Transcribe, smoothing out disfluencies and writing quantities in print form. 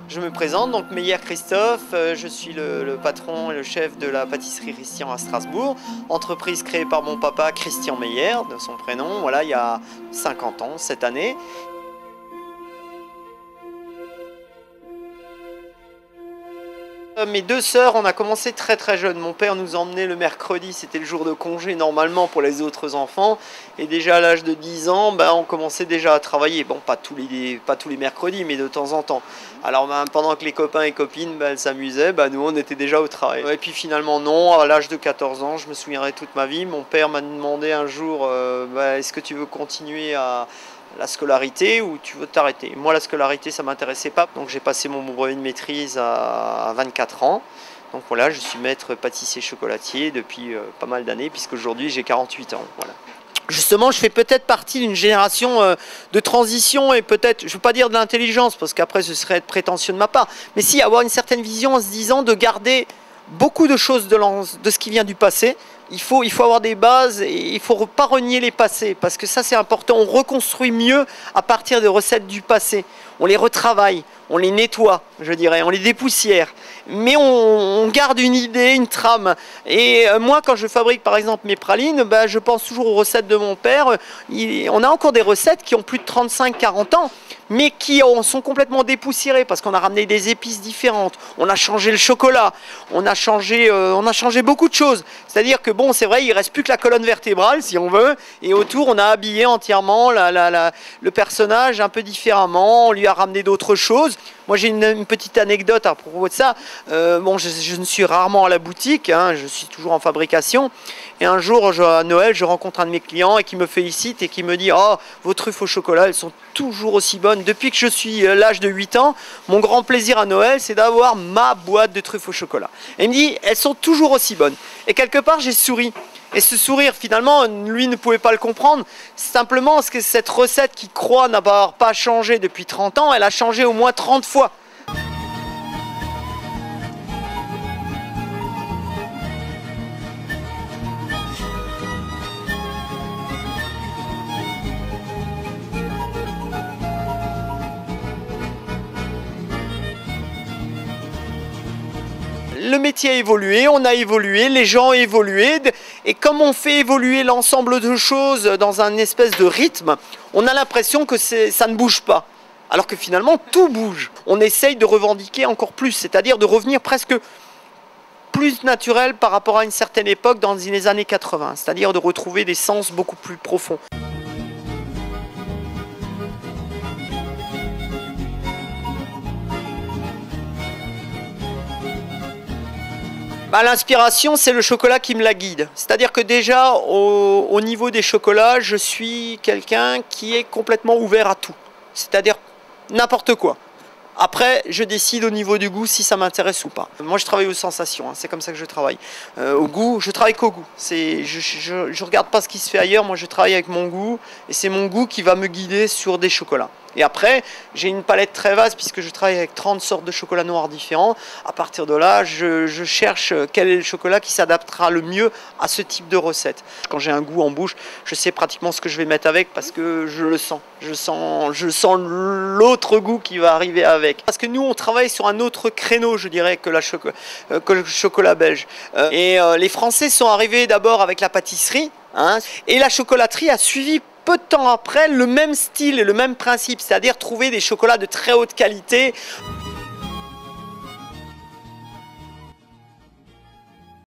Je me présente, donc Meyer Christophe, je suis le patron et le chef de la pâtisserie Christian à Strasbourg, entreprise créée par mon papa Christian Meyer, de son prénom, voilà, il y a 50 ans cette année. Mes deux sœurs, on a commencé très jeune. Mon père nous emmenait le mercredi, c'était le jour de congé normalement pour les autres enfants. Et déjà à l'âge de 10 ans, on commençait déjà à travailler. Bon, pas tous les mercredis, mais de temps en temps. Alors pendant que les copains et copines elles s'amusaient, nous on était déjà au travail. Et puis finalement non, à l'âge de 14 ans, je me souviendrai toute ma vie, mon père m'a demandé un jour, est-ce que tu veux continuer à la scolarité ou tu veux t'arrêter? Moi la scolarité ça m'intéressait pas, donc j'ai passé mon brevet de maîtrise à 24 ans. Donc voilà, je suis maître pâtissier chocolatier depuis pas mal d'années, puisqu'aujourd'hui j'ai 48 ans. Voilà. Justement, je fais peut-être partie d'une génération de transition et peut-être, je ne veux pas dire de l'intelligence, parce qu'après ce serait être prétentieux de ma part, mais si avoir une certaine vision en se disant de garder beaucoup de choses de ce qui vient du passé. Il faut avoir des bases et il ne faut pas renier les passés, parce que ça c'est important. On reconstruit mieux à partir des recettes du passé. On les retravaille, on les nettoie, je dirais, on les dépoussière. Mais on garde une idée, une trame. Et moi, quand je fabrique par exemple mes pralines, je pense toujours aux recettes de mon père. On a encore des recettes qui ont plus de 35-40 ans, mais qui sont complètement dépoussiérées parce qu'on a ramené des épices différentes. On a changé le chocolat, on a changé beaucoup de choses. C'est-à-dire que bon, c'est vrai, il ne reste plus que la colonne vertébrale, si on veut, et autour, on a habillé entièrement le personnage un peu différemment, on lui a ramené d'autres choses. Moi, j'ai une petite anecdote à propos de ça. Je ne suis rarement à la boutique, je suis toujours en fabrication. Et un jour, à Noël, je rencontre un de mes clients et qui me félicite et qui me dit « Oh, vos truffes au chocolat, elles sont toujours aussi bonnes. Depuis que je suis l'âge de 8 ans, mon grand plaisir à Noël, c'est d'avoir ma boîte de truffes au chocolat. » Et il me dit « Elles sont toujours aussi bonnes. » Et quelque part, j'ai souri. Et ce sourire, finalement, lui ne pouvait pas le comprendre. Simplement parce que cette recette qui croit n'avoir pas changé depuis 30 ans, elle a changé au moins 30 fois. Le métier a évolué, on a évolué, les gens ont évolué, et comme on fait évoluer l'ensemble de choses dans un espèce de rythme, on a l'impression que ça ne bouge pas. Alors que finalement, tout bouge. On essaye de revendiquer encore plus, c'est-à-dire de revenir presque plus naturel par rapport à une certaine époque dans les années 80, c'est-à-dire de retrouver des sens beaucoup plus profonds. L'inspiration, c'est le chocolat qui me la guide. C'est-à-dire que déjà, au niveau des chocolats, je suis quelqu'un qui est complètement ouvert à tout. C'est-à-dire n'importe quoi. Après, je décide au niveau du goût si ça m'intéresse ou pas. Moi, je travaille aux sensations, c'est comme ça que je travaille. Au goût, je travaille qu'au goût. Je regarde pas ce qui se fait ailleurs, moi je travaille avec mon goût, et c'est mon goût qui va me guider sur des chocolats. Et après, j'ai une palette très vaste puisque je travaille avec 30 sortes de chocolat noir différents. À partir de là, je cherche quel est le chocolat qui s'adaptera le mieux à ce type de recette. Quand j'ai un goût en bouche, je sais pratiquement ce que je vais mettre avec parce que je le sens. Je sens l'autre goût qui va arriver avec. Parce que nous, on travaille sur un autre créneau, je dirais, que le chocolat belge. Les Français sont arrivés d'abord avec la pâtisserie, et la chocolaterie a suivi peu de temps après le même style et le même principe, c'est-à-dire trouver des chocolats de très haute qualité.